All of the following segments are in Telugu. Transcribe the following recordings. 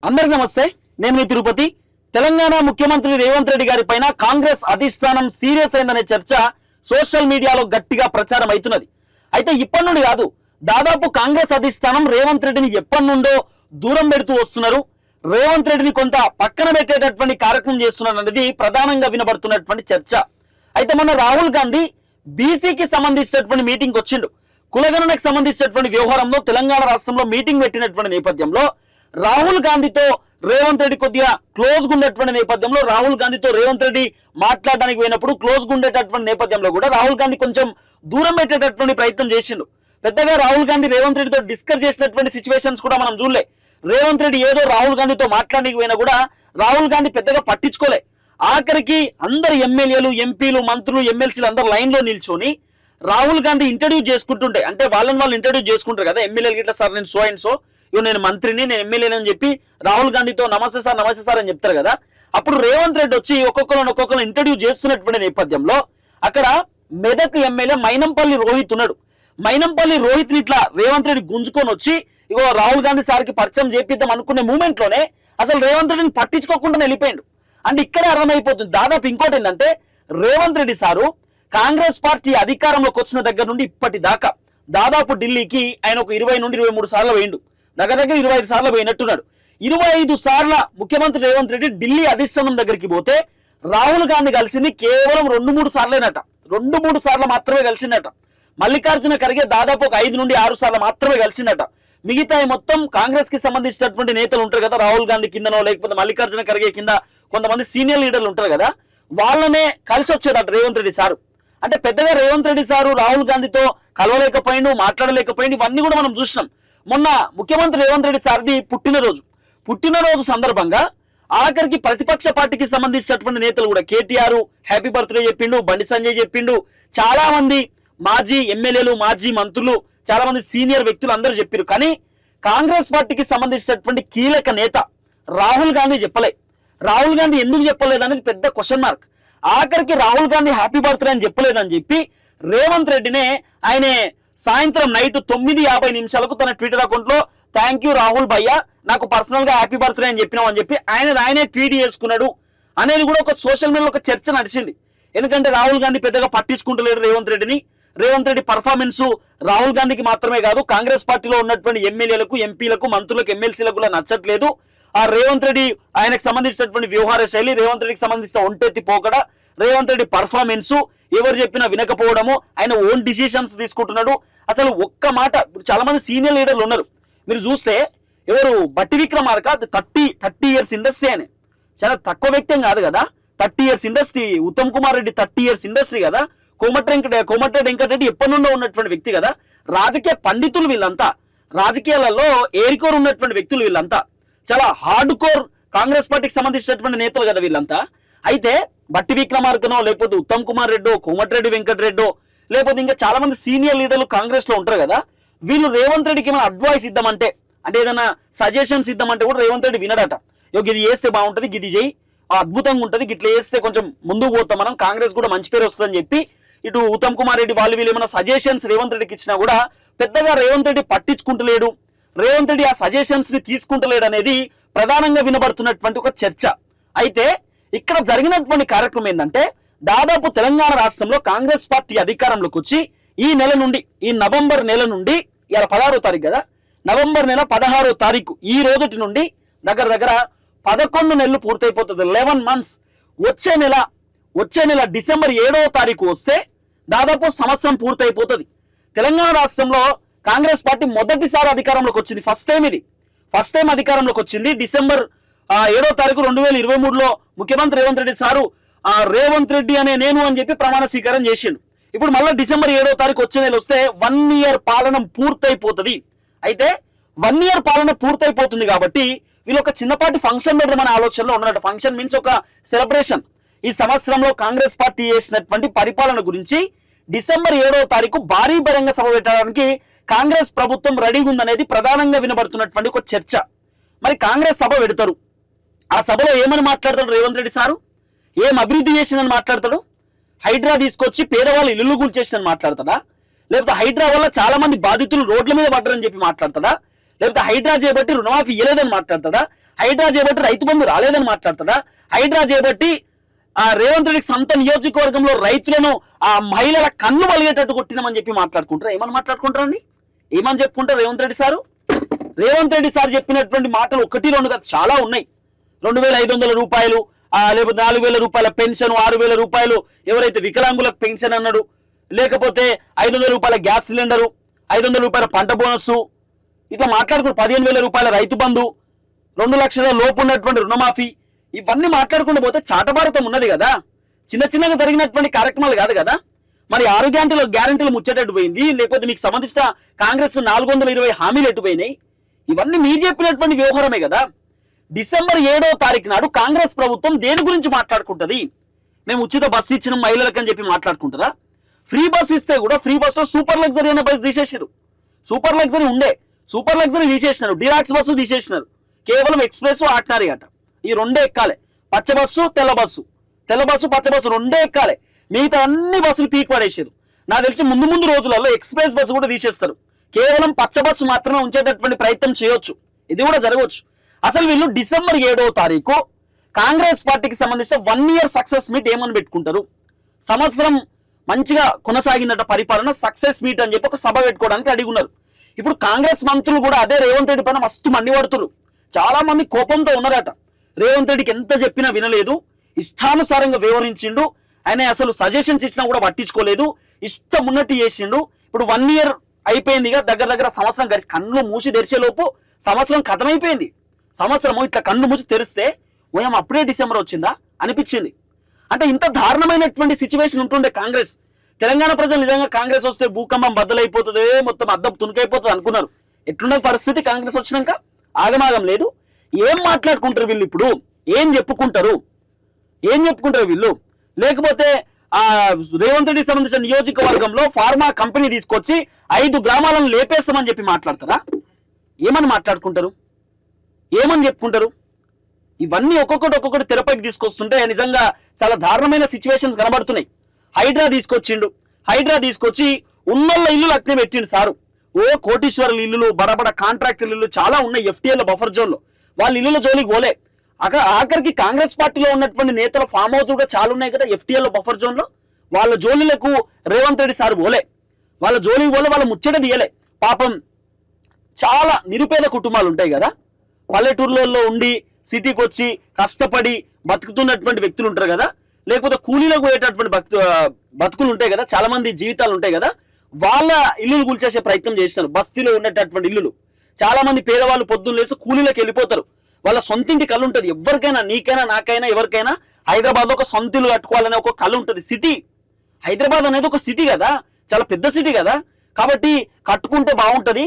అందరికీ నమస్తే. నేను మీ తిరుపతి. తెలంగాణ ముఖ్యమంత్రి రేవంత్ రెడ్డి గారి పైన కాంగ్రెస్ అధిష్టానం సీరియస్ అయిందనే చర్చ సోషల్ మీడియాలో గట్టిగా ప్రచారం అవుతున్నది. అయితే ఇప్పటి నుండి కాదు, దాదాపు కాంగ్రెస్ అధిష్టానం రేవంత్ రెడ్డిని ఎప్పటి నుండో దూరం పెడుతూ వస్తున్నారు. రేవంత్ రెడ్డిని కొంత పక్కన పెట్టేటటువంటి కార్యక్రమం చేస్తున్నారు అనేది ప్రధానంగా వినబడుతున్నటువంటి చర్చ. అయితే మొన్న రాహుల్ గాంధీ బీసీకి సంబంధించినటువంటి మీటింగ్ వచ్చిండు. కులగణనకు సంబంధించినటువంటి వ్యవహారంలో తెలంగాణ రాష్ట్రంలో మీటింగ్ పెట్టినటువంటి నేపథ్యంలో రాహుల్ గాంధీతో రేవంత్ రెడ్డి కొద్దిగా క్లోజ్గా ఉండేటువంటి నేపథ్యంలో రాహుల్ గాంధీతో రేవంత్ రెడ్డి మాట్లాడడానికి పోయినప్పుడు క్లోజ్గా ఉండేటటువంటి నేపథ్యంలో కూడా రాహుల్ గాంధీ కొంచెం దూరం పెట్టేటటువంటి ప్రయత్నం చేసిండు. పెద్దగా రాహుల్ గాంధీ రేవంత్ రెడ్డితో డిస్కస్ చేసినటువంటి సిచ్యువేషన్స్ కూడా మనం చూడలే. రేవంత్ రెడ్డి ఏదో రాహుల్ గాంధీతో మాట్లాడడానికి పోయినా కూడా రాహుల్ గాంధీ పెద్దగా పట్టించుకోలే. ఆఖరికి అందరు ఎమ్మెల్యేలు, ఎంపీలు, మంత్రులు, ఎమ్మెల్సీలు అందరు లైన్లో నిల్చొని రాహుల్ గాంధీ ఇంట్రడ్యూస్ చేసుకుంటుంటే, అంటే వాళ్ళని వాళ్ళు ఇంట్రడ్యూస్ చేసుకుంటారు కదా ఎమ్మెల్యేలు గిట్లా, సార్ నేను సో అండ్ సో, ఇవి నేను మంత్రిని, నేను ఎమ్మెల్యేని అని చెప్పి రాహుల్ గాంధీతో నమస్తే సార్ అని చెప్తారు కదా. అప్పుడు రేవంత్ రెడ్డి వచ్చి ఒక్కొక్కరు ఇంట్రడ్యూస్ చేస్తున్నటువంటి నేపథ్యంలో అక్కడ మెదక్ ఎమ్మెల్యే మైనంపల్లి రోహిత్ ఉన్నాడు. మైనంపల్లి రోహిత్ని ఇట్లా రేవంత్ రెడ్డి గుంజుకొని వచ్చి ఇగో రాహుల్ గాంధీ సార్కి పరిచయం చేపిద్దాం అనుకునే మూమెంట్ లోనే అసలు రేవంత్ రెడ్డిని పట్టించుకోకుండా వెళ్ళిపోయాడు. అంటే ఇక్కడే అర్థమైపోతుంది. దాదాపు ఇంకోటి ఏంటంటే, రేవంత్ రెడ్డి సారు కాంగ్రెస్ పార్టీ అధికారంలోకి వచ్చిన దగ్గర నుండి ఇప్పటి దాకా దాదాపు ఢిల్లీకి ఆయన ఒక 20 నుండి 23 సార్లు పోయిండు. దగ్గర 25 సార్లు పోయినట్టున్నాడు. 25 సార్ల ముఖ్యమంత్రి రేవంత్ రెడ్డి ఢిల్లీ అధిష్టానం దగ్గరికి పోతే రాహుల్ గాంధీ కలిసింది కేవలం 2-3 సార్లేనట. 2-3 సార్లు మాత్రమే కలిసిందట. మల్లికార్జున ఖర్గే దాదాపు ఒక 5 నుండి 6 సార్లు మాత్రమే కలిసిందట. మిగతా మొత్తం కాంగ్రెస్ కి సంబంధించినటువంటి నేతలు ఉంటారు కదా, రాహుల్ గాంధీ కిందనో లేకపోతే మల్లికార్జున ఖర్గే కింద కొంతమంది సీనియర్ లీడర్లు ఉంటారు కదా, వాళ్ళనే కలిసి వచ్చేదట రేవంత్ రెడ్డి సారు. అంటే పెద్దగా రేవంత్ రెడ్డి సారు రాహుల్ గాంధీతో కలవలేకపోయిండు, మాట్లాడలేకపోయిండు. ఇవన్నీ కూడా మనం చూసినాం. మొన్న ముఖ్యమంత్రి రేవంత్ రెడ్డి సార్ది పుట్టినరోజు సందర్భంగా ఆఖరికి ప్రతిపక్ష పార్టీకి సంబంధించినటువంటి నేతలు కూడా కేటీఆర్ హ్యాపీ బర్త్డే చెప్పిండు, బండి సంజయ్ చెప్పిండు, చాలా మంది మాజీ ఎమ్మెల్యేలు, మాజీ మంత్రులు, చాలా మంది సీనియర్ వ్యక్తులు అందరూ చెప్పారు. కానీ కాంగ్రెస్ పార్టీకి సంబంధించినటువంటి కీలక నేత రాహుల్ గాంధీ చెప్పలే. రాహుల్ గాంధీ ఎందుకు చెప్పలేదు అనేది పెద్ద క్వశ్చన్ మార్క్. ఆఖరికి రాహుల్ గాంధీ హ్యాపీ బర్త్డే అని చెప్పలేదని చెప్పి రేవంత్ రెడ్డినే ఆయన సాయంత్రం నైట్ 9:50 తన ట్విట్టర్ అకౌంట్ లో థ్యాంక్ యూ రాహుల్ భయ్యా, నాకు పర్సనల్ గా హ్యాపీ బర్త్డే అని చెప్పినావు అని చెప్పి ఆయనే ట్వీట్ చేసుకున్నాడు అనేది కూడా ఒక సోషల్ మీడియాలో ఒక చర్చ నడిచింది. ఎందుకంటే రాహుల్ గాంధీ పెద్దగా పట్టించుకుంటలేడు రేవంత్ రెడ్డిని. రేవంత్ రెడ్డి పర్ఫార్మెన్స్ రాహుల్ గాంధీకి మాత్రమే కాదు, కాంగ్రెస్ పార్టీలో ఉన్నటువంటి ఎమ్మెల్యేలకు, ఎంపీలకు, మంత్రులకు, ఎమ్మెల్సీలకు కూడా నచ్చట్లేదు. ఆ రేవంత్ రెడ్డి ఆయనకు సంబంధించినటువంటి వ్యవహార శైలి, రేవంత్ రెడ్డికి సంబంధించిన ఒంటెత్తి పోకడ, రేవంత్ రెడ్డి పర్ఫార్మెన్స్, ఎవరు చెప్పినా వినకపోవడము, ఆయన ఓన్ డిసిషన్స్ తీసుకుంటున్నాడు. అసలు ఒక్క మాట, చాలా మంది సీనియర్ లీడర్లు ఉన్నారు. మీరు చూస్తే ఎవరు బట్టి విక్రమార్క 30 ఇయర్స్ ఇండస్ట్రీ అని, చాలా తక్కువ వ్యక్తి కాదు కదా. 30 years industry. Uttam Kumar Reddy 30 years industry కదా. కోమటిరెడ్డి వెంకటరెడ్డి ఎప్పటి నుండో ఉన్నటువంటి వ్యక్తి కదా. రాజకీయ పండితులు వీళ్ళంతా, రాజకీయాలలో ఏరికోర్ ఉన్నటువంటి వ్యక్తులు వీళ్ళంతా, చాలా హార్డ్ కోర్ కాంగ్రెస్ పార్టీకి సంబంధించినటువంటి నేతలు కదా వీళ్ళంతా. అయితే బట్టి విక్రమార్కనో లేకపోతే ఉత్తమ్ కుమార్ రెడ్డో, కోమటిరెడ్డి వెంకటరెడ్డో, లేకపోతే ఇంకా చాలా మంది సీనియర్ లీడర్లు కాంగ్రెస్ లో ఉంటారు కదా, వీళ్ళు రేవంత్ రెడ్డికి ఏమైనా అడ్వైస్ ఇద్దామంటే, అంటే ఏదైనా సజెషన్స్ ఇద్దామంటే కూడా రేవంత్ రెడ్డి వినడట. ఇది చేస్తే బాగుంటుంది, గిది చేయి అద్భుతంగా ఉంటుంది, గిట్లా చేస్తే కొంచెం ముందుకు పోతాం మనం, కాంగ్రెస్ కూడా మంచి పేరు వస్తుందని చెప్పి ఇటు ఉత్తమ్ కుమార్ రెడ్డి వీళ్ళు ఏమైనా సజెషన్స్ రేవంత్ రెడ్డికి ఇచ్చినా కూడా పెద్దగా రేవంత్ రెడ్డి పట్టించుకుంటలేడు, రేవంత్ రెడ్డి ఆ సజెషన్స్ ని తీసుకుంటలేడు అనేది ప్రధానంగా వినబడుతున్నటువంటి ఒక చర్చ. అయితే ఇక్కడ జరిగినటువంటి కార్యక్రమం ఏంటంటే, దాదాపు తెలంగాణ రాష్ట్రంలో కాంగ్రెస్ పార్టీ అధికారంలోకి వచ్చి ఈ నెల నుండి, ఈ నవంబర్ నెల నుండి, ఇలా 16వ తారీఖు కదా, నవంబర్ నెల 16వ తారీఖు ఈ రోజుటి నుండి దగ్గర 11 నెలలు పూర్తయిపోతుంది. 11 months. వచ్చే నెల డిసెంబర్ 7వ తారీఖు వస్తే దాదాపు సంవత్సరం పూర్తయిపోతుంది. తెలంగాణ రాష్ట్రంలో కాంగ్రెస్ పార్టీ మొదటిసారి అధికారంలోకి వచ్చింది. ఫస్ట్ టైం అధికారంలోకి వచ్చింది. డిసెంబర్ 7వ తారీఖు 2023లో ముఖ్యమంత్రి రేవంత్ రెడ్డి సారు రేవంత్ రెడ్డి అనే నేను అని చెప్పి ప్రమాణ స్వీకారం చేసిండు. ఇప్పుడు మళ్ళీ డిసెంబర్ 7వ తారీఖు వచ్చే నెల వస్తే 1 year పాలన పూర్తయిపోతుంది. అయితే 1 year పాలన పూర్తయిపోతుంది కాబట్టి వీళ్ళు ఒక చిన్నపాటి ఫంక్షన్ పెడదామనే ఆలోచనలో ఉన్నట్టు. ఫంక్షన్ మీన్స్ ఒక సెలబ్రేషన్. ఈ సంవత్సరంలో కాంగ్రెస్ పార్టీ చేసినటువంటి పరిపాలన గురించి డిసెంబర్ 7వ తారీఖు భారీ బహిరంగ సభ పెట్టడానికి కాంగ్రెస్ ప్రభుత్వం రెడీగా ఉందనేది ప్రధానంగా వినబడుతున్నటువంటి ఒక చర్చ. మరి కాంగ్రెస్ సభ పెడతారు. ఆ సభలో ఏమని మాట్లాడతాడు రేవంత్ రెడ్డి సారు? ఏం అభివృద్ధి చేసిందని మాట్లాడతాడు? హైడ్రా తీసుకొచ్చి పేదవాళ్ళు ఇల్లు కూల్చేసిందని మాట్లాడతాడా? లేకపోతే హైడ్రా వల్ల చాలా మంది బాధితులు రోడ్ల మీద పడ్డారని చెప్పి మాట్లాడతాడా? లేకపోతే హైడ్రా చేయబట్టి రుణమాఫీ ఇవ్వలేదని మాట్లాడతాడా? హైడ్రా చేయబట్టి రైతు బంధు రాలేదని మాట్లాడతాడా? హైడ్రా చేయబట్టి రేవంత్ రెడ్డికి సొంత నియోజకవర్గంలో రైతులను మహిళల కన్ను వలిగేటట్టు కొట్టినామని చెప్పి మాట్లాడుకుంటారా? ఏమని మాట్లాడుకుంటారండి? ఏమని చెప్పుకుంటారు రేవంత్ రెడ్డి సారు? రేవంత్ రెడ్డి సార్ చెప్పినటువంటి మాటలు 1, 2 కాదు, చాలా ఉన్నాయి. 2500 రూపాయలు, లేకపోతే 4000 రూపాయల పెన్షన్, 6000 రూపాయలు ఎవరైతే వికలాంగులకు పెన్షన్ అన్నాడు, లేకపోతే 500 రూపాయల గ్యాస్ సిలిండరు, 500 రూపాయల పంట బోనస్సు, ఇట్లా మాట్లాడుకుంటూ 15,000 రూపాయల రైతు బంధు, 2 లక్షల లోపు ఉన్నటువంటి రుణమాఫీ, ఇవన్నీ మాట్లాడుకుంటూ పోతే చాటభారతం ఉన్నది కదా. చిన్న చిన్నగా జరిగినటువంటి కార్యక్రమాలు కాదు కదా. మరి 6 గ్యారెంటీలు ముచ్చేటట్టు పోయింది, లేకపోతే మీకు సంబంధించిన కాంగ్రెస్ 420 హామీలు ఎట్టుపోయినాయి. ఇవన్నీ మీరు చెప్పినటువంటి వ్యవహారమే కదా. డిసెంబర్ 7వ తారీఖు నాడు కాంగ్రెస్ ప్రభుత్వం దేని గురించి మాట్లాడుకుంటుంది? మేము ఉచిత బస్సు ఇచ్చిన మహిళలకు అని చెప్పి మాట్లాడుకుంటారా? ఫ్రీ బస్ ఇస్తే కూడా ఫ్రీ బస్ లో సూపర్ లగ్జరీ అనే బస్ తీసేసారు. సూపర్ లగ్జరీ ఉండే, సూపర్ లగ్జరీ తీసేసినారు. డిలాక్స్ బస్సు తీసేసినారు. కేవలం ఎక్స్ప్రెస్ ఆర్డినరీ అట. ఈ 2 ఎక్కాలి. పచ్చ బస్సు, తెల్ల బస్సు, తెల్ల బస్సు, పచ్చ బస్సు 2 ఎక్కాలి. మిగతా అన్ని బస్సులు పీక్ పడేసారు. నాకు తెలిసి ముందు రోజులలో ఎక్స్ప్రెస్ బస్సు కూడా తీసేస్తారు. కేవలం పచ్చ బస్సు మాత్రమే ఉంచేటటువంటి ప్రయత్నం చేయొచ్చు. ఇది కూడా జరగవచ్చు. అసలు వీళ్ళు డిసెంబర్ 7వ తారీఖు కాంగ్రెస్ పార్టీకి సంబంధించిన 1 ఇయర్ సక్సెస్ మీట్ ఏమని పెట్టుకుంటారు? సంవత్సరం మంచిగా కొనసాగిందట పరిపాలన, సక్సెస్ మీట్ అని చెప్పి ఒక సభ పెట్టుకోవడానికి అడిగి ఉన్నారు. ఇప్పుడు కాంగ్రెస్ మంత్రులు కూడా అదే రేవంత్ రెడ్డి పైన మస్తు మండిపడుతున్నారు. చాలా మంది కోపంతో ఉన్నారట. రేవంత్ రెడ్డికి ఎంత చెప్పినా వినలేదు, ఇష్టానుసారంగా వ్యవహరించిండు. ఆయన అసలు సజెషన్స్ ఇచ్చినా కూడా పట్టించుకోలేదు, ఇష్టం ఉన్నట్టు చేసిండు. ఇప్పుడు 1 ఇయర్ అయిపోయింది, దగ్గర సంవత్సరం గడిచి కళ్ళు మూసి తెరిచేలోపు సంవత్సరం ఖతమైపోయింది. సంవత్సరము ఇట్లా కళ్ళు మూసి తెరిస్తే ఓయం అప్పుడే డిసెంబర్ వచ్చిందా అనిపించింది. అంటే ఇంత దారుణమైనటువంటి సిచ్యువేషన్ ఉంటుండే కాంగ్రెస్. తెలంగాణ ప్రజలు నిజంగా కాంగ్రెస్ వస్తే భూకంపం బద్దలైపోతుంది, మొత్తం అద్దం తునికైపోతుంది అనుకున్నారు. ఎట్లున్న పరిస్థితి కాంగ్రెస్ వచ్చినాక ఆగమాగం లేదు. ఏం మాట్లాడుకుంటారు వీళ్ళు? ఇప్పుడు ఏం చెప్పుకుంటారు వీళ్ళు? లేకపోతే రేవంత్ రెడ్డికి సంబంధించిన నియోజకవర్గంలో ఫార్మా కంపెనీ తీసుకొచ్చి 5 గ్రామాలను లేపేస్తామని చెప్పి మాట్లాడతారా? ఏమని మాట్లాడుకుంటారు? ఏమని చెప్పుకుంటారు? ఇవన్నీ ఒక్కొక్కటి తెరపైకి తీసుకొస్తుంటే నిజంగా చాలా దారుణమైన సిచ్యువేషన్స్ కనబడుతున్నాయి. హైడ్రా తీసుకొచ్చి ఉన్నోళ్ళ ఇల్లు అట్నే పెట్టిండు సారు. కోటీశ్వరుల ఇల్లులు, బడబడ కాంట్రాక్టర్ ఇల్లు చాలా ఉన్నాయి FTL బఫర్ జోన్ లో. వాళ్ళ ఇల్లుల జోలికి పోలే. ఆఖరికి కాంగ్రెస్ పార్టీలో ఉన్నటువంటి నేతల ఫామ్ హౌస్ కూడా చాలా ఉన్నాయి కదా FTL బఫర్ జోన్ లో. వాళ్ళ జోలిలకు రేవంత్ రెడ్డి సార్ పోలే, వాళ్ళ జోలికి పోలే, వాళ్ళ ముచ్చట తీయలే. పాపం చాలా నిరుపేద కుటుంబాలు ఉంటాయి కదా, పల్లెటూర్లలో ఉండి సిటీకి వచ్చి కష్టపడి బతుకుతున్నటువంటి వ్యక్తులు ఉంటారు కదా, లేకపోతే కూలీలకు పోయేటటువంటి బతుకులు ఉంటాయి కదా, చాలా మంది జీవితాలు ఉంటాయి కదా, వాళ్ళ ఇల్లులు కూల్చేసే ప్రయత్నం చేస్తున్నారు. బస్తీలో ఉన్నటువంటి ఇల్లులు చాలా మంది పేదవాళ్ళు పొద్దున్న లేసి కూలీలకు వెళ్ళిపోతారు. వాళ్ళ సొంతింటి కళ ఉంటుంది. ఎవరికైనా, నీకైనా, నాకైనా, ఎవరికైనా హైదరాబాద్ లో ఒక సొంత ఇల్లు కట్టుకోవాలనే ఒక కళ ఉంటుంది. సిటీ హైదరాబాద్ అనేది ఒక సిటీ కదా, చాలా పెద్ద సిటీ కదా, కాబట్టి కట్టుకుంటే బాగుంటది.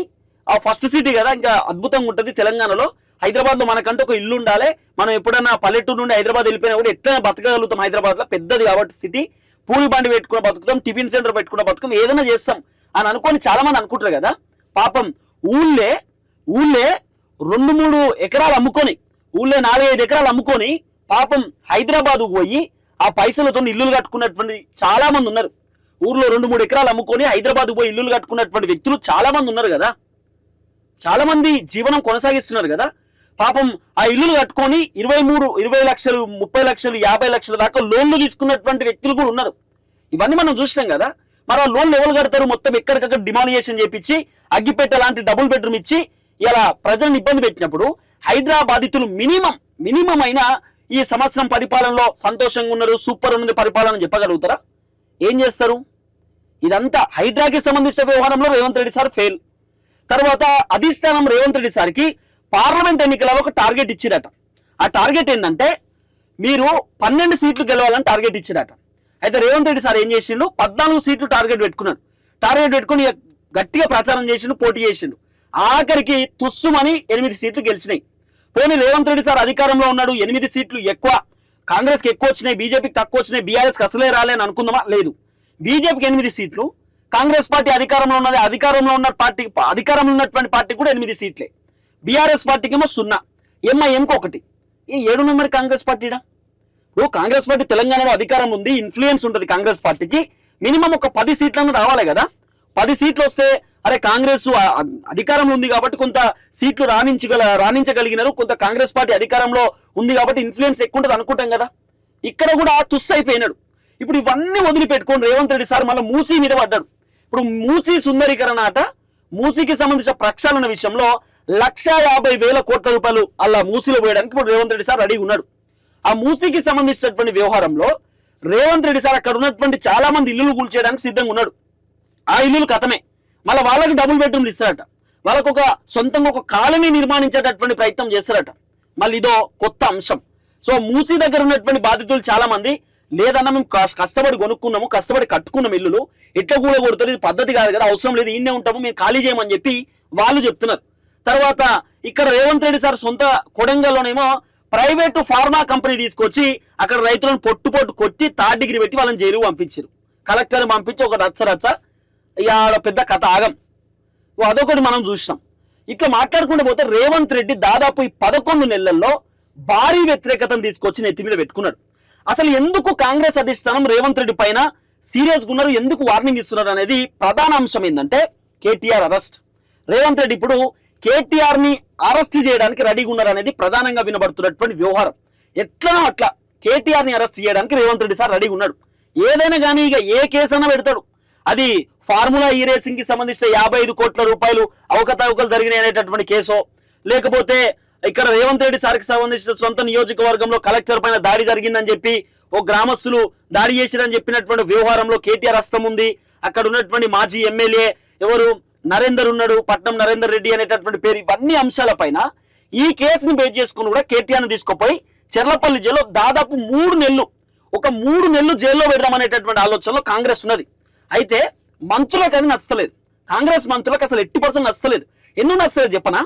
ఆ ఫస్ట్ సిటీ కదా, ఇంకా అద్భుతంగా ఉంటుంది. తెలంగాణలో హైదరాబాద్ లో మనకంటే ఒక ఇల్లు ఉండాలి. మనం ఎప్పుడైనా పల్లెటూరు నుండి హైదరాబాద్ వెళ్ళిపోయినా కూడా ఎట్లైనా బతకగలుగుతాం. హైదరాబాద్ లో పెద్దది కాబట్టి సిటీ, పూరి బండి పెట్టుకున్న బతుకుతాం, టిఫిన్ సెంటర్ పెట్టుకున్న బతుకం, ఏదైనా చేస్తాం అని అనుకొని చాలా మంది అనుకుంటారు కదా. పాపం ఊళ్ళే 2-3 ఎకరాలు అమ్ముకొని, ఊళ్ళే 4-5 ఎకరాలు అమ్ముకొని పాపం హైదరాబాద్ పోయి ఆ పైసలతో ఇల్లులు కట్టుకున్నటువంటి చాలా మంది ఉన్నారు. ఊర్లో 2-3 ఎకరాలు అమ్ముకొని హైదరాబాద్ పోయి ఇల్లులు కట్టుకున్నటువంటి వ్యక్తులు చాలా మంది ఉన్నారు కదా. చాలా మంది జీవనం కొనసాగిస్తున్నారు కదా. పాపం ఆ ఇల్లులు కట్టుకొని 20 లక్షలు, 30 లక్షలు, 50 లక్షల దాకా లోన్లు తీసుకున్నటువంటి వ్యక్తులు కూడా ఉన్నారు. ఇవన్నీ మనం చూసినాం కదా. మరి ఆ లోన్లు ఎవరు కడతారు? మొత్తం ఎక్కడికక్కడ డిమానియేషన్ చేపించి అగ్గిపెట్ట లాంటి డబుల్ బెడ్రూమ్ ఇచ్చి ఇలా ప్రజలను ఇబ్బంది పెట్టినప్పుడు హైడ్రా బాధితులు మినిమం అయినా ఈ సంవత్సరం పరిపాలనలో సంతోషంగా ఉన్నారు, సూపర్ ఉన్నది పరిపాలన చెప్పగలుగుతారా? ఏం చేస్తారు? ఇదంతా హైడ్రాకి సంబంధించిన వ్యవహారంలో రేవంత్ రెడ్డి సార్ ఫెయిల్. తర్వాత అధిష్టానం రేవంత్ రెడ్డి సార్కి పార్లమెంట్ ఎన్నికలలో ఒక టార్గెట్ ఇచ్చిరట. ఆ టార్గెట్ ఏంటంటే మీరు 12 సీట్లు గెలవాలని టార్గెట్ ఇచ్చిరట. అయితే రేవంత్ రెడ్డి సార్ ఏం చేసిండు? 14 సీట్లు టార్గెట్ పెట్టుకున్నాడు. టార్గెట్ పెట్టుకుని గట్టిగా ప్రచారం చేసిండు, పోటీ చేసిండు. ఆఖరికి తుస్సుమని 8 సీట్లు గెలిచినాయి. పోనీ రేవంత్ రెడ్డి సార్ అధికారంలో ఉన్నాడు, 8 సీట్లు ఎక్కువ, కాంగ్రెస్ కి ఎక్కువ వచ్చినాయి, బీజేపీకి తక్కువ వచ్చినాయి, బీఆర్ఎస్కి అసలే రాలే అని అనుకుందామా? లేదు. బీజేపీకి 8 సీట్లు, కాంగ్రెస్ పార్టీ అధికారంలో ఉన్నది, అధికారంలో ఉన్నటువంటి పార్టీ కూడా 8 సీట్లే, బీఆర్ఎస్ పార్టీకి ఏమో 0, ఎంఐఎంకి 1. ఈ 7 నెంబర్ కాంగ్రెస్ పార్టీడా? ఇప్పుడు కాంగ్రెస్ పార్టీ తెలంగాణలో అధికారం ఉంది, ఇన్ఫ్లుయెన్స్ ఉంటుంది కాంగ్రెస్ పార్టీకి. మినిమం ఒక 10 సీట్లను రావాలి కదా. 10 సీట్లు వస్తే అరే కాంగ్రెస్ అధికారంలో ఉంది కాబట్టి కొంత సీట్లు రాణించగలిగినారు, కొంత కాంగ్రెస్ పార్టీ అధికారంలో ఉంది కాబట్టి ఇన్ఫ్లుయెన్స్ ఎక్కువ ఉంటుంది అనుకుంటాం కదా. ఇక్కడ కూడా తుస్సు అయిపోయినాడు. ఇప్పుడు ఇవన్నీ వదిలిపెట్టుకొని రేవంత్ రెడ్డి సార్ మళ్ళీ మూసీ మీద పడ్డాడు. ఇప్పుడు మూసీ సుందరీకరణ ఆట, మూసీకి సంబంధించిన ప్రక్షాళన విషయంలో 1,50,000 కోట్ల రూపాయలు అలా మూసీలో పోయడానికి ఇప్పుడు రేవంత్ రెడ్డి సార్ రెడీగా ఉన్నాడు. ఆ మూసీకి సంబంధించినటువంటి వ్యవహారంలో రేవంత్ రెడ్డి సార్ అక్కడ ఉన్నటువంటి చాలా మంది ఇల్లులు కూల్చేయడానికి సిద్ధంగా ఉన్నాడు. ఆ ఇల్లులు కథమే, మళ్ళీ వాళ్ళకి డబుల్ బెడ్రూమ్లు ఇస్తారట, వాళ్ళకు ఒక సొంతంగా ఒక కాలనీ నిర్మాణించేటటువంటి ప్రయత్నం చేస్తారట. మళ్ళీ ఇదో కొత్త అంశం. సో మూసీ దగ్గర ఉన్నటువంటి బాధితులు చాలా మంది లేదన్నా మేము కష్టపడి కొనుక్కున్నాము, కష్టపడి కట్టుకున్నాం ఇల్లులు, ఎట్లా కూడా కొడుతుంది, ఇది పద్ధతి కాదు కదా, అవసరం లేదు, ఈయనే ఉంటాము, మేము ఖాళీ చేయమని చెప్పి వాళ్ళు చెప్తున్నారు. తర్వాత ఇక్కడ రేవంత్ రెడ్డి సార్ సొంత కొడంగల్లోనేమో ప్రైవేటు ఫార్మా కంపెనీ తీసుకొచ్చి అక్కడ రైతులను పొట్టు కొట్టి థర్డ్ డిగ్రీ పెట్టి వాళ్ళని జైలు పంపించారు. కలెక్టర్ పంపించి ఒక రచ్చ ఇవాళ పెద్ద కథ ఆగం. అదొకటి మనం చూసినాం. ఇట్లా మాట్లాడుకుంటూ పోతే రేవంత్ రెడ్డి దాదాపు ఈ 11 నెలల్లో భారీ వ్యతిరేకతను తీసుకొచ్చి నెత్తి మీద పెట్టుకున్నాడు. అసలు ఎందుకు కాంగ్రెస్ అధిష్టానం రేవంత్ రెడ్డి పైన సీరియస్గా ఉన్నారు, ఎందుకు వార్నింగ్ ఇస్తున్నారు అనేది ప్రధాన అంశం ఏంటంటే కేటీఆర్ అరెస్ట్. రేవంత్ రెడ్డి ఇప్పుడు కేటీఆర్ ని అరెస్ట్ చేయడానికి రెడీగా ఉన్నారు అనేది ప్రధానంగా వినబడుతున్నటువంటి వ్యవహారం. ఎట్లనో అట్లా కేటీఆర్ ని అరెస్ట్ చేయడానికి రేవంత్ రెడ్డి సార్ రెడీగా ఉన్నాడు. ఏదైనా కానీ ఇక ఏ కేసు అయినా పెడతాడు. అది ఫార్ములా ఈ రేసింగ్ కి సంబంధించిన 55 కోట్ల రూపాయలు అవకతవకలు జరిగినాయి అనేటటువంటి కేసో, లేకపోతే ఇక్కడ రేవంత్ రెడ్డి సార్కి సంబంధించిన సొంత నియోజకవర్గంలో కలెక్టర్ పైన దాడి జరిగిందని చెప్పి ఓ గ్రామస్తులు దాడి చేసిరని చెప్పినటువంటి వ్యవహారంలో కేటీఆర్ హస్తం ఉంది. అక్కడ ఉన్నటువంటి మాజీ ఎమ్మెల్యే ఎవరు నరేందర్ ఉన్నాడు, పట్నం నరేందర్ రెడ్డి అనేటటువంటి పేరు. ఇవన్నీ అంశాల పైన ఈ కేసుని బేస్ చేసుకుని కూడా కేటీఆర్ ని తీసుకుపోయి చెర్లపల్లి జైల్లో దాదాపు 3 నెలలు జైల్లో పెడదామనేటటువంటి ఆలోచనలో కాంగ్రెస్ ఉన్నది. అయితే మంత్రులకు అది నచ్చలేదు, కాంగ్రెస్ మంత్రులకు అసలు 80% నచ్చలేదు. ఎందుకు నచ్చలేదు చెప్పనా?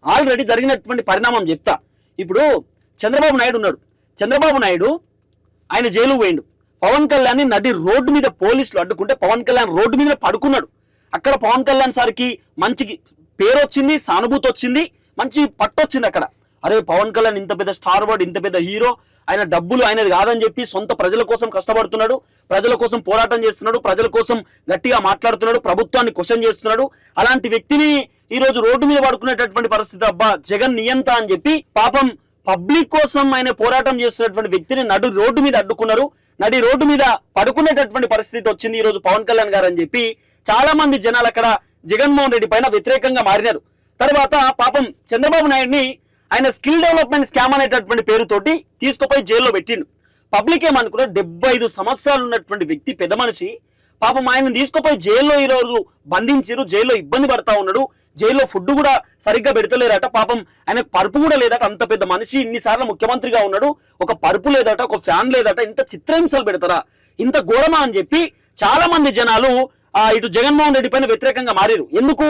ఆల్రెడీ జరిగినటువంటి పరిణామం చెప్తా. ఇప్పుడు చంద్రబాబు నాయుడు ఉన్నాడు, చంద్రబాబు నాయుడు ఆయన జైలుకు పోయిండు. పవన్ కళ్యాణ్ నడి రోడ్డు మీద పోలీసులు అడ్డుకుంటే పవన్ కళ్యాణ్ రోడ్డు మీద పడుకున్నాడు. అక్కడ పవన్ కళ్యాణ్ సార్కి మంచి పేరు వచ్చింది, సానుభూతి వచ్చింది, మంచి పట్టు వచ్చింది అక్కడ. అరే పవన్ కళ్యాణ్ ఇంత పెద్ద స్టార్ వర్డ్, ఇంత పెద్ద హీరో, ఆయన డబ్బులు ఆయనది కాదని చెప్పి సొంత ప్రజల కోసం కష్టపడుతున్నాడు, ప్రజల కోసం పోరాటం చేస్తున్నాడు, ప్రజల కోసం గట్టిగా మాట్లాడుతున్నాడు, ప్రభుత్వాన్ని క్వశ్చన్ చేస్తున్నాడు. అలాంటి వ్యక్తిని ఈ రోజు రోడ్డు మీద పడుకునేటటువంటి పరిస్థితి. అబ్బా జగన్ నియంత అని చెప్పి పాపం పబ్లిక్ కోసం ఆయన పోరాటం చేస్తున్నటువంటి వ్యక్తిని నడు రోడ్డు మీద అడ్డుకున్నారు, నడి రోడ్డు మీద పడుకునేటటువంటి పరిస్థితి వచ్చింది ఈ రోజు పవన్ కళ్యాణ్ గారు అని చెప్పి చాలా మంది జనాలు అక్కడ జగన్మోహన్ రెడ్డి పైన వ్యతిరేకంగా మారినారు. తర్వాత పాపం చంద్రబాబు నాయుడిని ఆయన స్కిల్ డెవలప్మెంట్ స్కామ్ అనేటటువంటి పేరుతోటి తీసుకుపోయి జైల్లో పెట్టిండు. పబ్లిక్ ఏమనుకున్నారు, 75 సంవత్సరాలు ఉన్నటువంటి వ్యక్తి, పెద్ద మనిషి, పాపం ఆయన తీసుకుపోయి జైల్లో ఈ రోజు బంధించారు, జైల్లో ఇబ్బంది పడతా ఉన్నాడు, జైల్లో ఫుడ్ కూడా సరిగ్గా పెడతలేరట, పాపం ఆయనకు పరుపు కూడా లేదట, అంత పెద్ద మనిషి ఇన్నిసార్లు ముఖ్యమంత్రిగా ఉన్నాడు, ఒక పరుపు లేదట, ఒక ఫ్యాన్ లేదట, ఇంత చిత్రహింసలు పెడతారా, ఇంత ఘోరమా అని చెప్పి చాలా మంది జనాలు ఇటు జగన్మోహన్ రెడ్డి పైన వ్యతిరేకంగా మారారు. ఎందుకు?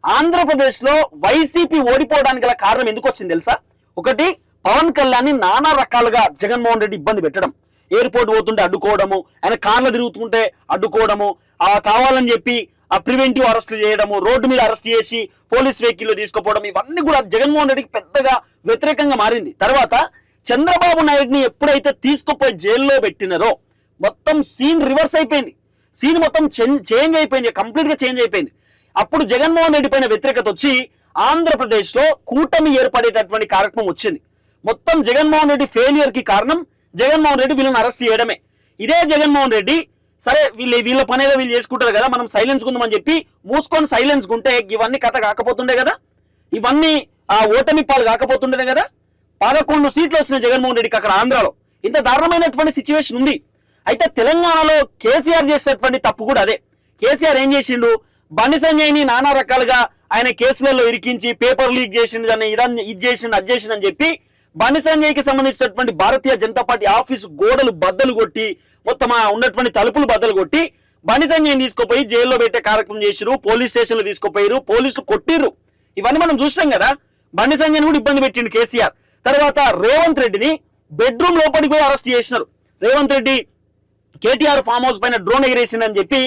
ఆంధ్రప్రదేశ్ లో వైసీపీ ఓడిపోవడానికి గల కారణం ఎందుకు వచ్చింది తెలుసా? ఒకటి, పవన్ కళ్యాణ్ ని నానా రకాలుగా జగన్మోహన్ రెడ్డి ఇబ్బంది పెట్టడం, ఎయిర్పోర్ట్ పోతుంటే అడ్డుకోవడము, ఆయన కార్లు తిరుగుతుంటే అడ్డుకోవడము, కావాలని చెప్పి ప్రివెంటివ్ అరెస్టులు చేయడము, రోడ్డు మీద అరెస్ట్ చేసి పోలీస్ వెహికల్లో తీసుకుపోవడం, ఇవన్నీ కూడా జగన్మోహన్ రెడ్డికి పెద్దగా వ్యతిరేకంగా మారింది. తర్వాత చంద్రబాబు నాయుడిని ఎప్పుడైతే తీసుకుపోయి జైల్లో పెట్టినారో మొత్తం సీన్ రివర్స్ అయిపోయింది, సీన్ మొత్తం చేంజ్ అయిపోయింది, కంప్లీట్ గా చేంజ్ అయిపోయింది. అప్పుడు జగన్మోహన్ రెడ్డి పైన వ్యతిరేకత వచ్చి ఆంధ్రప్రదేశ్ లో కూటమి ఏర్పడేటటువంటి కార్యక్రమం వచ్చింది. మొత్తం జగన్మోహన్ రెడ్డి ఫెయిలియర్ కి కారణం జగన్మోహన్ రెడ్డి వీళ్ళని అరెస్ట్ చేయడమే. ఇదే జగన్మోహన్ రెడ్డి సరే వీళ్ళ పనేదో వీళ్ళు చేసుకుంటారు కదా, మనం సైలెన్స్ ఉందామని చెప్పి మూసుకొని సైలెన్స్ ఉంటే ఇవన్నీ కథ కాకపోతుండే కదా, ఇవన్నీ ఓటమి పాలు కాకపోతుండే కదా. 11 సీట్లు వచ్చిన జగన్మోహన్ రెడ్డికి అక్కడ ఆంధ్రాలో ఇంత దారుణమైనటువంటి సిచ్యువేషన్ ఉంది. అయితే తెలంగాణలో కేసీఆర్ చేసేటటువంటి తప్పు కూడా అదే. కేసీఆర్ ఏం చేసిండు, బండి సంజయ్ని నానా రకాలుగా ఆయన కేసులలో ఇరికించి పేపర్ లీక్ చేసిండు, దాన్ని ఇది చేసిండు, అది చేసిండు అని చెప్పి బండి సంజయ్కి సంబంధించినటువంటి భారతీయ జనతా పార్టీ ఆఫీసు గోడలు బద్దలు కొట్టి, మొత్తం ఉన్నటువంటి తలుపులు బద్దలు కొట్టి బండి సంజయ్ని తీసుకుపోయి జైల్లో పెట్టే కార్యక్రమం చేసిరు, పోలీస్ స్టేషన్లో తీసుకుపోయారు, పోలీసులు కొట్టిర్రు. ఇవన్నీ మనం చూసినాం కదా. బండి సంజయ్ని కూడా ఇబ్బంది పెట్టిండు కేసీఆర్. తర్వాత రేవంత్ రెడ్డిని బెడ్రూమ్ లోపలికి పోయి అరెస్ట్ చేసినారు. రేవంత్ రెడ్డి కేటీఆర్ ఫామ్ హౌస్ పైన డ్రోన్ ఎగిరేసిందని చెప్పి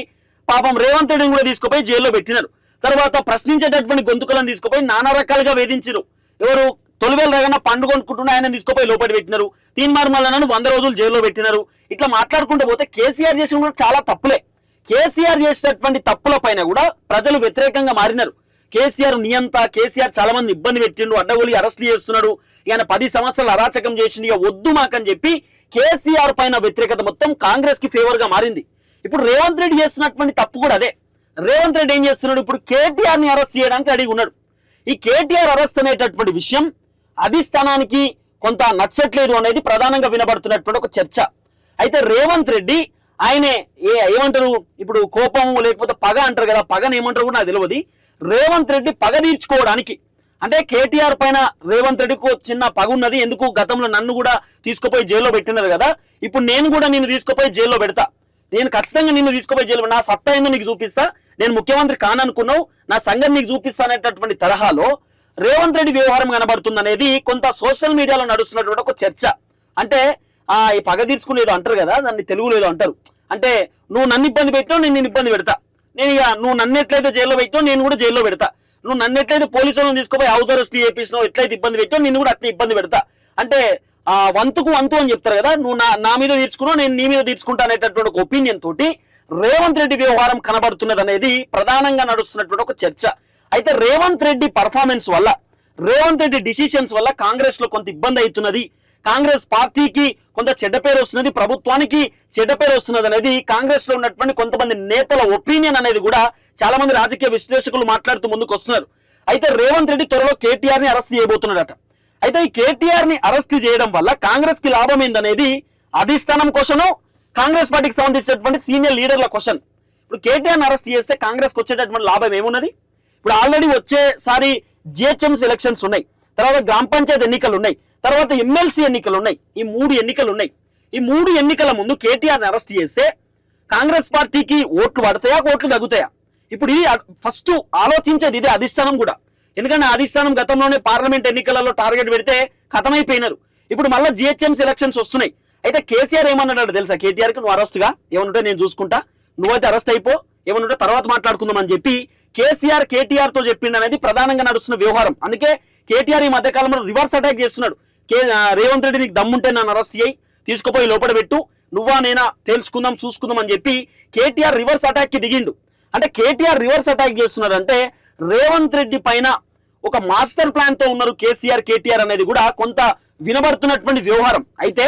పాపం రేవంత్ రెడ్డిని కూడా తీసుకుపోయి జైల్లో పెట్టినారు. తర్వాత ప్రశ్నించేటటువంటి గొంతుకలను తీసుకుపోయి నానా రకాలుగా వేధించారు. ఎవరు? తొలివేలు రగన్న పండు కొనుక్కుంటున్న ఆయన తీసుకుపోయి లోపలి పెట్టినారు, తీన్మార్ మల్లన్నను 100 రోజులు జైల్లో పెట్టినారు. ఇట్లా మాట్లాడుకుంటూ పోతే కేసీఆర్ చేసిన కూడా చాలా తప్పులే. కేసీఆర్ చేసినటువంటి తప్పుల పైన కూడా ప్రజలు వ్యతిరేకంగా మారినారు. కేసీఆర్ నియంత, కేసీఆర్ చాలా మంది ఇబ్బంది పెట్టిండు, అడ్డగోలి అరెస్టులు చేస్తున్నాడు, ఈయన 10 సంవత్సరాలు అరాచకం చేసిండు, ఇక వద్దు మాకని చెప్పి కేసీఆర్ పైన వ్యతిరేకత మొత్తం కాంగ్రెస్ కి ఫేవర్ గా మారింది. ఇప్పుడు రేవంత్ రెడ్డి చేస్తున్నటువంటి తప్పు కూడా అదే. రేవంత్ రెడ్డి ఏం చేస్తున్నాడు, ఇప్పుడు కేటీఆర్ ని అరెస్ట్ చేయడానికి అడిగి ఉన్నాడు. ఈ కేటీఆర్ అరెస్ట్ అనేటటువంటి విషయం అధిష్టానానికి కొంత నచ్చట్లేదు అనేది ప్రధానంగా వినబడుతున్నటువంటి ఒక చర్చ. అయితే రేవంత్ రెడ్డి ఆయనే ఏమంటారు, ఇప్పుడు కోపం లేకపోతే పగ అంటారు కదా, పగని ఏమంటారు కూడా నాకు తెలియదు. రేవంత్ రెడ్డి పగ తీర్చుకోవడానికి, అంటే కేటీఆర్ పైన రేవంత్ రెడ్డికి చిన్న పగ ఉన్నది. ఎందుకు, గతంలో నన్ను కూడా తీసుకుపోయి జైల్లో పెట్టినారు కదా, ఇప్పుడు నేను కూడా నిన్ను తీసుకుపోయి జైల్లో పెడతా, నేను ఖచ్చితంగా నిన్ను తీసుకుపోయి జైలు, నా సత్తా ఏందో నీకు చూపిస్తా, నేను ముఖ్యమంత్రి కాననుకున్నావు, నా సంగతి నీకు చూపిస్తా అనేటటువంటి తరహాలో రేవంత్ రెడ్డి వ్యవహారం కనబడుతుంది అనేది కొంత సోషల్ మీడియాలో నడుస్తున్నటువంటి ఒక చర్చ. అంటే ఈ పగ తీర్చుకునేదో అంటారు కదా, దాన్ని తెలుగులో ఏదో అంటారు, అంటే నువ్వు నన్ను ఇబ్బంది పెట్టినావు, నేను ఇబ్బంది పెడతా, నేను ఇక నువ్వు నన్ను ఎట్లయితే జైల్లో పెట్టినావు నేను కూడా జైల్లో పెడతా, నువ్వు నన్ను ఎట్లయితే పోలీసులను తీసుకుపోయి హౌస్ అరెస్ట్ చేపించినావు, ఎట్లయితే ఇబ్బంది పెట్టావు నేను కూడా అట్లా ఇబ్బంది పెడతా, అంటే వంతుకు వంతు అని చెప్తారు కదా, నువ్వు నా మీద తీర్చుకున్నావు నేను నీ మీద తీర్చుకుంటా అనేటటువంటి ఒక ఒపీనియన్ తోటి రేవంత్ రెడ్డి వ్యవహారం కనబడుతున్నది అనేది ప్రధానంగా నడుస్తున్నటువంటి ఒక చర్చ. అయితే రేవంత్ రెడ్డి పర్ఫార్మెన్స్ వల్ల, రేవంత్ రెడ్డి డిసిషన్స్ వల్ల కాంగ్రెస్ లో కొంత ఇబ్బంది అవుతున్నది, కాంగ్రెస్ పార్టీకి కొంత చెడ్డ పేరు వస్తున్నది, ప్రభుత్వానికి చెడ్డ పేరు వస్తున్నది అనేది కాంగ్రెస్ లో ఉన్నటువంటి కొంతమంది నేతల ఒపీనియన్ అనేది కూడా చాలా మంది రాజకీయ విశ్లేషకులు మాట్లాడుతూ ముందుకు వస్తున్నారు. అయితే రేవంత్ రెడ్డి త్వరలో కేటీఆర్ ని అరెస్ట్ చేయబోతున్నాడట. అయితే ఈ కేటీఆర్ ని అరెస్ట్ చేయడం వల్ల కాంగ్రెస్ కి లాభం ఏందనేది అధిష్టానం క్వశ్చన్, కాంగ్రెస్ పార్టీకి సంబంధించినటువంటి సీనియర్ లీడర్ల క్వశ్చన్. ఇప్పుడు కేటీఆర్ ని అరెస్ట్ చేస్తే కాంగ్రెస్ కు వచ్చేటటువంటి లాభం ఏమున్నది? ఇప్పుడు ఆల్రెడీ వచ్చేసారి జిహెచ్ఎంసీ ఎలక్షన్స్ ఉన్నాయి, తర్వాత గ్రామ పంచాయతీ ఎన్నికలు ఉన్నాయి, తర్వాత ఎమ్మెల్సీ ఎన్నికలు ఉన్నాయి, ఈ 3 ఎన్నికలు ఉన్నాయి. ఈ 3 ఎన్నికల ముందు కేటీఆర్ ని అరెస్ట్ చేస్తే కాంగ్రెస్ పార్టీకి ఓట్లు పడతాయా, ఓట్లు తగ్గుతాయా? ఇప్పుడు ఇది ఫస్ట్ ఆలోచించేది ఇదే అధిష్టానం కూడా. ఎందుకంటే అధిష్టానం గతంలోనే పార్లమెంట్ ఎన్నికలలో టార్గెట్ పెడితే ఖతమైపోయినారు. ఇప్పుడు మళ్ళీ జిహెచ్ఎంసీ ఎలక్షన్స్ వస్తున్నాయి. అయితే కేసీఆర్ ఏమన్నాడు తెలుసా, కేటీఆర్ కి నువ్వు అరెస్ట్గా ఏమనుంటే నేను చూసుకుంటా, నువ్వైతే అరెస్ట్ అయిపో, ఏమనుంటే తర్వాత మాట్లాడుకుందాం అని చెప్పి కేటీఆర్ తో చెప్పిండు అనేది ప్రధానంగా నడుస్తున్న వ్యవహారం. అందుకే కేటీఆర్ ఈ మధ్యకాలంలో రివర్స్ అటాక్ చేస్తున్నాడు. రేవంత్ రెడ్డి నీకు దమ్ముంటే నన్ను అరెస్ట్ చేయి, తీసుకుపోయి లోపల పెట్టు, నువ్వా నేనా తేల్చుకుందాం చూసుకుందాం అని చెప్పి కేటీఆర్ రివర్స్ అటాక్ కి దిగిండు. అంటే కేటీఆర్ రివర్స్ అటాక్ చేస్తున్నాడు అంటే రేవంత్ రెడ్డి పైన ఒక మాస్టర్ ప్లాన్ తో ఉన్నారు కేటీఆర్ అనేది కూడా కొంత వినబడుతున్నటువంటి వ్యవహారం. అయితే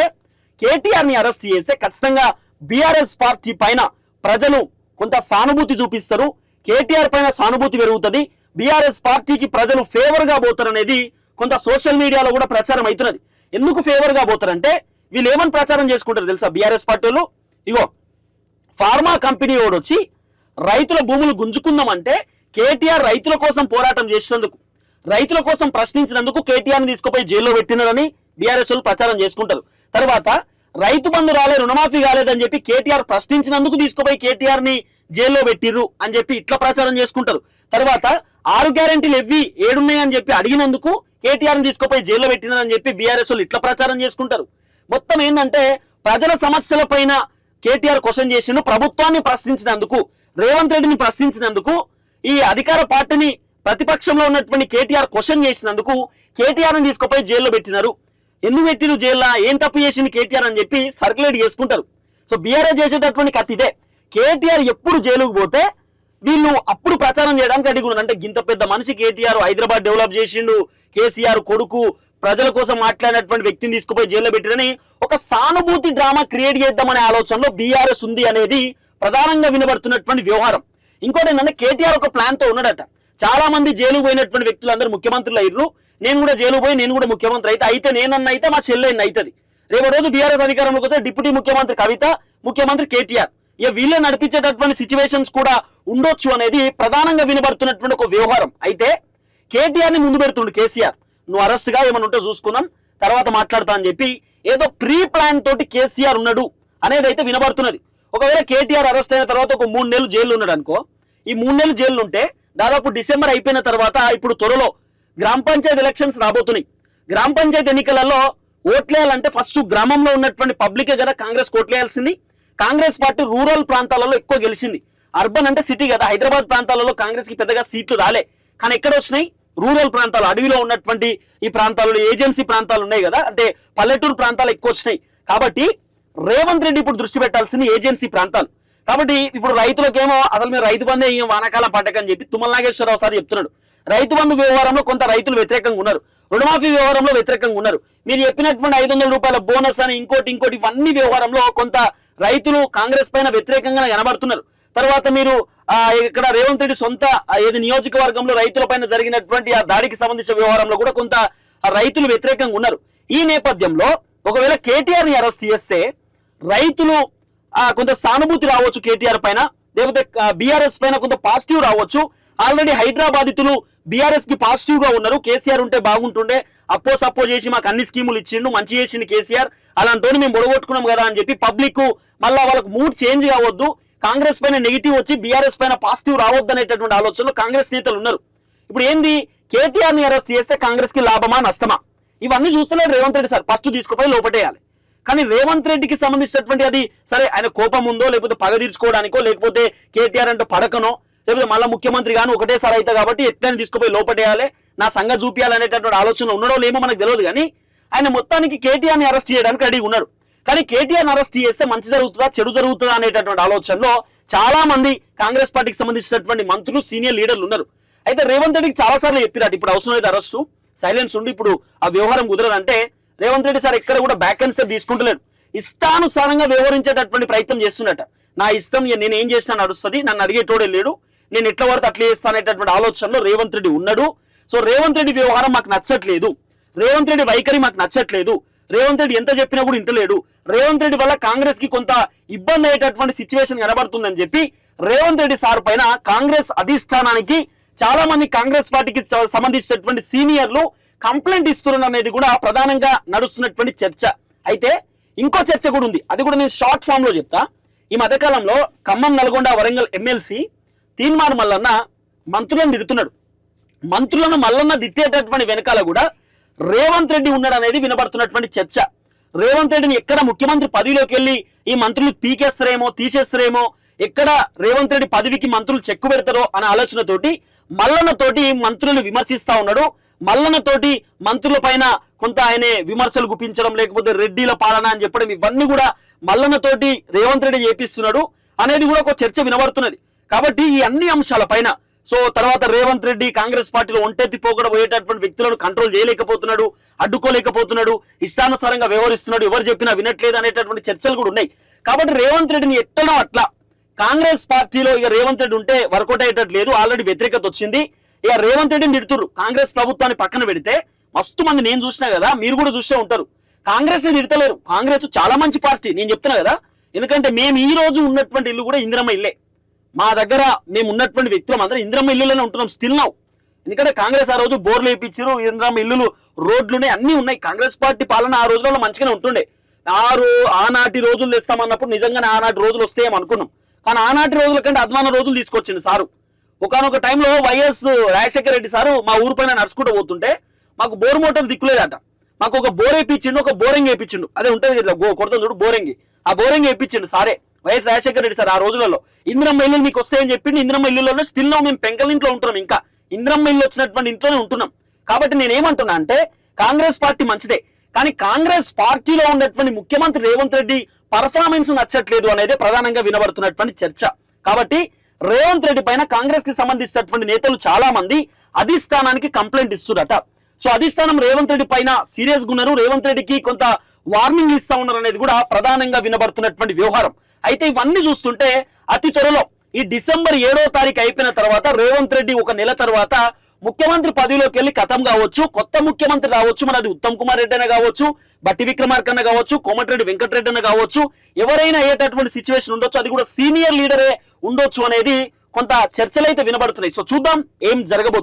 కేటీఆర్ ని అరెస్ట్ చేస్తే ఖచ్చితంగా బీఆర్ఎస్ పార్టీ పైన ప్రజలు కొంత సానుభూతి చూపిస్తారు, కేటీఆర్ పైన సానుభూతి పెరుగుతుంది, బీఆర్ఎస్ పార్టీకి ప్రజలు ఫేవర్ గా పోతారనేది కొంత సోషల్ మీడియాలో కూడా ప్రచారం అవుతున్నది. ఎందుకు ఫేవర్ గా పోతారంటే వీళ్ళు ఏమని ప్రచారం చేసుకుంటారు తెలుసా, బీఆర్ఎస్ పార్టీ వాళ్ళు, ఇగో ఫార్మా కంపెనీ వాడు వచ్చి రైతుల భూములు గుంజుకుందామంటే కేటీఆర్ రైతుల కోసం పోరాటం చేసినందుకు, రైతుల కోసం ప్రశ్నించినందుకు కేటీఆర్ ని తీసుకుపోయి జైల్లో పెట్టినారని బీఆర్ఎస్ వాళ్ళు ప్రచారం చేసుకుంటారు. తర్వాత రైతు బంధు రాలే, రుణమాఫీ కాలేదని చెప్పి కేటీఆర్ ప్రశ్నించినందుకు తీసుకుపోయి కేటీఆర్ ని జైల్లో పెట్టిర్రు అని చెప్పి ఇట్లా ప్రచారం చేసుకుంటారు. తర్వాత 6 గ్యారెంటీలు ఎవ్వి 7 ఉన్నాయని చెప్పి అడిగినందుకు కేటీఆర్ ని తీసుకుపోయి జైల్లో పెట్టినారని చెప్పి బీఆర్ఎస్ వాళ్ళు ఇట్లా ప్రచారం చేసుకుంటారు. మొత్తం ఏంటంటే ప్రజల సమస్యల పైన కేటీఆర్ క్వశ్చన్ చేసిండు, ప్రభుత్వాన్ని ప్రశ్నించినందుకు, రేవంత్ రెడ్డిని ప్రశ్నించినందుకు, ఈ అధికార పార్టీని ప్రతిపక్షంలో ఉన్నటువంటి కేటీఆర్ క్వశ్చన్ చేసినందుకు కేటీఆర్ ని తీసుకుపోయి జైల్లో పెట్టినారు. ఎందుకు పెట్టిరు జైల్లో, ఏం తప్పు చేసింది కేటీఆర్ అని చెప్పి సర్క్యులేట్ చేసుకుంటారు. సో బీఆర్ఎస్ చేసేటటువంటి కత్తి ఇదే. కేటీఆర్ ఎప్పుడు జైలుకు పోతే వీళ్ళు అప్పుడు ప్రచారం చేయడానికి అడిగి, అంటే గింత పెద్ద మనిషి కేటీఆర్, హైదరాబాద్ డెవలప్ చేసిండు, కేసీఆర్ కొడుకు, ప్రజల కోసం మాట్లాడినటువంటి వ్యక్తిని తీసుకుపోయి జైల్లో పెట్టిరని ఒక సానుభూతి డ్రామా క్రియేట్ చేద్దామనే ఆలోచనలో బీఆర్ఎస్ ఉంది అనేది ప్రధానంగా వినబడుతున్నటువంటి వ్యవహారం. ఇంకోటి ఏంటంటే కేటీఆర్ ఒక ప్లాన్ తో ఉన్నాడట. చాలా మంది జైలుకు పోయినటువంటి వ్యక్తులందరూ ముఖ్యమంత్రులు అయ్యారు, నేను కూడా జైలు పోయి నేను కూడా ముఖ్యమంత్రి అయితే నేనన్న అయితే మా చెల్లెన్న అవుతుంది. రేపు రోజు బీఆర్ఎస్ అధికారంలోకి వస్తే డిప్యూటీ ముఖ్యమంత్రి కవిత, ముఖ్యమంత్రి కేటీఆర్, ఇక వీళ్ళే నడిపించేటటువంటి సిచ్యువేషన్స్ కూడా ఉండొచ్చు అనేది ప్రధానంగా వినబడుతున్నటువంటి ఒక వ్యవహారం. అయితే కేటీఆర్ ని ముందు పెడుతుండు కేసీఆర్, నువ్వు అరెస్ట్ గా ఏమన్నా ఉంటే చూసుకుందాం తర్వాత మాట్లాడతా అని చెప్పి ఏదో ప్రీ ప్లాన్ తోటి కేసీఆర్ ఉన్నాడు అనేది అయితే వినబడుతున్నది. ఒకవేళ కేటీఆర్ అరెస్ట్ అయిన తర్వాత ఒక 3 నెలలు జైలు ఉన్నాడు అనుకో, ఈ 3 నెలలు జైలు ఉంటే దాదాపు డిసెంబర్ అయిపోయిన తర్వాత ఇప్పుడు త్వరలో గ్రామ పంచాయతీ ఎలక్షన్స్ రాబోతున్నాయి. గ్రామ పంచాయతీ ఎన్నికలలో ఓట్లేయాలంటే ఫస్ట్ గ్రామంలో ఉన్నటువంటి పబ్లికే కదా కాంగ్రెస్ ఓట్లేయాల్సింది. కాంగ్రెస్ పార్టీ రూరల్ ప్రాంతాలలో ఎక్కువ గెలిచింది, అర్బన్ అంటే సిటీ కదా, హైదరాబాద్ ప్రాంతాలలో కాంగ్రెస్ కి పెద్దగా సీట్లు రాలే. కానీ ఎక్కడ వచ్చినాయి, రూరల్ ప్రాంతాలు, అడవిలో ఉన్నటువంటి ఈ ప్రాంతాలలో ఏజెన్సీ ప్రాంతాలు ఉన్నాయి కదా, అంటే పల్లెటూరు ప్రాంతాలు ఎక్కువ వచ్చినాయి. కాబట్టి రేవంత్ రెడ్డి ఇప్పుడు దృష్టి పెట్టాల్సింది ఏజెన్సీ ప్రాంతాలు. కాబట్టి ఇప్పుడు రైతులకేమో అసలు మీరు రైతు బంధే ఈ వానాకాలం పట్టక అని చెప్పి తుమ్మల నాగేశ్వరరావు సార్ చెప్తున్నాడు. రైతు బంధు వ్యవహారంలో కొంత రైతులు వ్యతిరేకంగా ఉన్నారు, రుణమాఫీ వ్యవహారంలో వ్యతిరేకంగా ఉన్నారు. మీరు చెప్పినటువంటి 500 రూపాయల బోనస్ అని ఇంకోటి ఇవన్నీ వ్యవహారంలో కొంత రైతులు కాంగ్రెస్ పైన వ్యతిరేకంగా కనబడుతున్నారు. తర్వాత మీరు ఇక్కడ రేవంత్ రెడ్డి సొంత ఏది నియోజకవర్గంలో రైతుల పైన జరిగినటువంటి ఆ దాడికి సంబంధించిన వ్యవహారంలో కూడా కొంత రైతులు వ్యతిరేకంగా ఉన్నారు. ఈ నేపథ్యంలో ఒకవేళ కేటీఆర్ ని అరెస్ట్ చేస్తే రైతులు కొంత సానుభూతి రావచ్చు కేటీఆర్ పైన, లేకపోతే బీఆర్ఎస్ పైన కొంత పాజిటివ్ రావచ్చు. ఆల్రెడీ హైదరాబాదితులు బీఆర్ఎస్ కి పాజిటివ్ గా ఉన్నారు. కేసీఆర్ ఉంటే బాగుంటుండే, సప్పో చేసి మాకు అన్ని స్కీములు ఇచ్చిండు, మంచి చేసిండు కేసీఆర్, అలాంటి మేము బొడగొట్టుకున్నాం కదా అని చెప్పి పబ్లిక్ మళ్ళా వాళ్ళకి మూడ్ చేంజ్ కావద్దు, కాంగ్రెస్ పైన నెగిటివ్ వచ్చి బీఆర్ఎస్ పైన పాజిటివ్ రావద్దు అనేటటువంటి ఆలోచనలో కాంగ్రెస్ నేతలు ఉన్నారు. ఇప్పుడు ఏంది, కేటీఆర్ ని అరెస్ట్ చేస్తే కాంగ్రెస్ కి లాభమా నష్టమా ఇవన్నీ చూస్తలేడు రేవంత్ రెడ్డి సార్. ఫస్ట్ తీసుకుపోయి లోపటేయాలి. కానీ రేవంత్ రెడ్డికి సంబంధించినటువంటి అది సరే ఆయన కోపం ఉందో, లేకపోతే పగ తీర్చుకోవడానికో, లేకపోతే కేటీఆర్ అంటే పడకనో, లేకపోతే మళ్ళీ ముఖ్యమంత్రి గాను ఒకటేసారి అయితే కాబట్టి ఎట్లయినా తీసుకుపోయి లోపటేయాలి, నా సంగతి చూపించాలనేటటువంటి ఆలోచన ఉండడో లేమో మనకు తెలియదు. కానీ ఆయన మొత్తానికి కేటీఆర్ ని అరెస్ట్ చేయడానికి రెడీ ఉన్నారు. కానీ కేటీఆర్ అరెస్ట్ చేస్తే మంచి జరుగుతుందా చెడు జరుగుతుందా అనేటటువంటి ఆలోచనలో చాలా మంది కాంగ్రెస్ పార్టీకి సంబంధించినటువంటి మంత్రులు సీనియర్ లీడర్లు ఉన్నారు. అయితే రేవంత్ రెడ్డికి చాలా సార్లు చెప్పినట్టు ఇప్పుడు అవసరం అయితే అరెస్టు సైలెన్స్ ఉండి ఇప్పుడు ఆ వ్యవహారం కుదరదంటే రేవంత్ రెడ్డి సార్ ఎక్కడ కూడా బ్యాక్ అండ్ స్టెప్ తీసుకుంటలేడు. ఇష్టానుసారంగా వ్యవహరించేటటువంటి ప్రయత్నం చేస్తున్నట్ట. నా ఇష్టం, నేను ఏం చేసినా నడుస్తుంది, నన్ను అడిగేటోడే లేడు, నేను ఎట్లా పడితే అట్లా చేస్తానేటటువంటి ఆలోచనలో రేవంత్ రెడ్డి ఉన్నాడు. సో రేవంత్ రెడ్డి వ్యవహారం మాకు నచ్చట్లేదు, రేవంత్ రెడ్డి వైఖరి మాకు నచ్చట్లేదు, రేవంత్ రెడ్డి ఎంత చెప్పినా కూడా ఇంటలేడు, రేవంత్ రెడ్డి వల్ల కాంగ్రెస్ కి కొంత ఇబ్బంది అయ్యేటటువంటి సిచ్యువేషన్ కనబడుతుందని చెప్పి రేవంత్ రెడ్డి సార్ పైన కాంగ్రెస్ అధిష్టానానికి చాలా మంది కాంగ్రెస్ పార్టీకి సంబంధించినటువంటి సీనియర్లు కంప్లైంట్ ఇస్తున్నారు అనేది కూడా ప్రధానంగా నడుస్తున్నటువంటి చర్చ. అయితే ఇంకో చర్చ కూడా ఉంది, అది కూడా నేను షార్ట్ ఫామ్ లో చెప్తా. ఈ మధ్యకాలంలో ఖమ్మం, నల్గొండ, వరంగల్ ఎమ్మెల్సీ తీన్మార్ మల్లన్న మంత్రులను తిడుతున్నాడు. మంత్రులను మల్లన్న తిట్టేటటువంటి వెనకాల కూడా రేవంత్ రెడ్డి ఉన్నాడు అనేది వినబడుతున్నటువంటి చర్చ. రేవంత్ రెడ్డిని ఎక్కడ ముఖ్యమంత్రి పదవిలోకి వెళ్ళి ఈ మంత్రులు పీకేస్తారేమో, తీసేస్తారేమో, ఎక్కడ రేవంత్ రెడ్డి పదవికి మంత్రులు చెక్కు పెడతారో అనే ఆలోచనతోటి మల్లన్నతోటి మంత్రులు విమర్శిస్తా ఉన్నాడు. మల్లన్నతోటి మంత్రుల పైన కొంత ఆయనే విమర్శలు గుప్పించడం, లేకపోతే రెడ్డిల పాలన అని చెప్పడం, ఇవన్నీ కూడా మల్లన్నతోటి రేవంత్ రెడ్డి చేపిస్తున్నాడు అనేది కూడా ఒక చర్చ వినబడుతున్నది. కాబట్టి ఈ అన్ని అంశాల పైన సో తర్వాత రేవంత్ రెడ్డి కాంగ్రెస్ పార్టీలో ఒంటెత్తి పోకడ పోయేటటువంటి వ్యక్తులను కంట్రోల్ చేయలేకపోతున్నాడు, అడ్డుకోలేకపోతున్నాడు, ఇష్టానుసారంగా వ్యవహరిస్తున్నాడు, ఎవరు చెప్పినా వినట్లేదు అనేటటువంటి చర్చలు కూడా ఉన్నాయి. కాబట్టి రేవంత్ రెడ్డిని ఎట్టడం అట్లా కాంగ్రెస్ పార్టీలో ఇక రేవంత్ రెడ్డి ఉంటే వర్కౌట్ అయ్యేటట్లేదు, ఆల్రెడీ వ్యతిరేకత వచ్చింది. ఇక రేవంత్ రెడ్డిని తిడుతున్నారు. కాంగ్రెస్ ప్రభుత్వాన్ని పక్కన పెడితే మస్తు మంది నేను చూసినా కదా, మీరు కూడా చూసే ఉంటారు, కాంగ్రెస్ ని తిడతలేరు. కాంగ్రెస్ చాలా మంచి పార్టీ నేను చెప్తున్నా కదా. ఎందుకంటే మేము ఈ రోజు ఉన్నటువంటి ఇల్లు కూడా ఇందిరమ్మ ఇల్లే. మా దగ్గర మేము ఉన్నటువంటి వ్యక్తులం అందరం ఇందిరమ్మ ఇల్లులోనే ఉంటున్నాం స్టిల్ నౌ. ఎందుకంటే కాంగ్రెస్ ఆ రోజు బోర్లు వేయించారు, ఇందిరమ్మ ఇల్లులు, రోడ్లునే అన్ని ఉన్నాయి. కాంగ్రెస్ పార్టీ పాలన ఆ రోజులలో మంచిగానే ఉంటుండే. ఆనాటి రోజులు తెస్తామన్నప్పుడు నిజంగానే ఆనాటి రోజులు వస్తాయేమో అనుకున్నాం. కానీ ఆనాటి రోజుల కంటే అధ్వాన రోజులు తీసుకొచ్చింది సారు. ఒకనొక టైంలో వైఎస్ రాజశేఖర రెడ్డి సారు మా ఊరు పైన నడుచుకుంటూ పోతుంటే మాకు బోర్ మోటార్ దిక్కులేదట, మాకు ఒక బోర్ వేయించిండు, ఒక బోరింగ్ వేయించిండు. అదే ఉంటుంది ఇట్లా కొడతాం చూడు బోరింగ్, ఆ బోరింగ్ వేయించిండు సారే వైఎస్ రాజశేఖర రెడ్డి సార్. ఆ రోజులలో ఇందిరమ్మ ఇల్లు మీకు వస్తాయని చెప్పింది. ఇందిరమ్మ ఇల్లులోనే స్టిల్ నో మేము పెంకల ఇంట్లో ఉంటున్నాం, ఇంకా ఇందిరమ్మ ఇల్లు వచ్చినటువంటి ఇంట్లోనే ఉంటున్నాం. కాబట్టి నేనేమంటున్నా అంటే కాంగ్రెస్ పార్టీ మంచిదే, కానీ కాంగ్రెస్ పార్టీలో ఉన్నటువంటి ముఖ్యమంత్రి రేవంత్ రెడ్డి పర్ఫార్మెన్స్ నచ్చట్లేదు అనేది ప్రధానంగా వినబడుతున్నటువంటి చర్చ. కాబట్టి రేవంత్ రెడ్డి పైన కాంగ్రెస్ కి సంబంధించినటువంటి నేతలు చాలా మంది అధిష్టానానికి కంప్లైంట్ ఇస్తున్నారట. సో అధిష్టానం రేవంత్ రెడ్డి పైన సీరియస్ గా ఉన్నారు, రేవంత్ రెడ్డికి కొంత వార్నింగ్ ఇస్తా ఉన్నారు అనేది కూడా ప్రధానంగా వినబడుతున్నటువంటి వ్యవహారం. అయితే ఇవన్నీ చూస్తుంటే అతి త్వరలో ఈ డిసెంబర్ 7వ తారీఖు అయిపోయిన తర్వాత రేవంత్ రెడ్డి ఒక నెల తర్వాత ముఖ్యమంత్రి పదవిలోకి వెళ్ళి ఖతం కావచ్చు, కొత్త ముఖ్యమంత్రి రావచ్చు. మనది ఉత్తమ్ కుమార్ రెడ్డి అయినా కావచ్చు, బట్టి విక్రమార్క అన్న కావచ్చు, కోమటిరెడ్డి వెంకటరెడ్డి అన్న కావచ్చు, ఎవరైనా అయ్యేటటువంటి సిచ్యువేషన్ ఉండొచ్చు. అది కూడా సీనియర్ లీడరే ఉండొచ్చు అనేది కొంత చర్చలు అయితే వినబడుతున్నాయి. సో చూద్దాం ఏం జరగబోతుంది.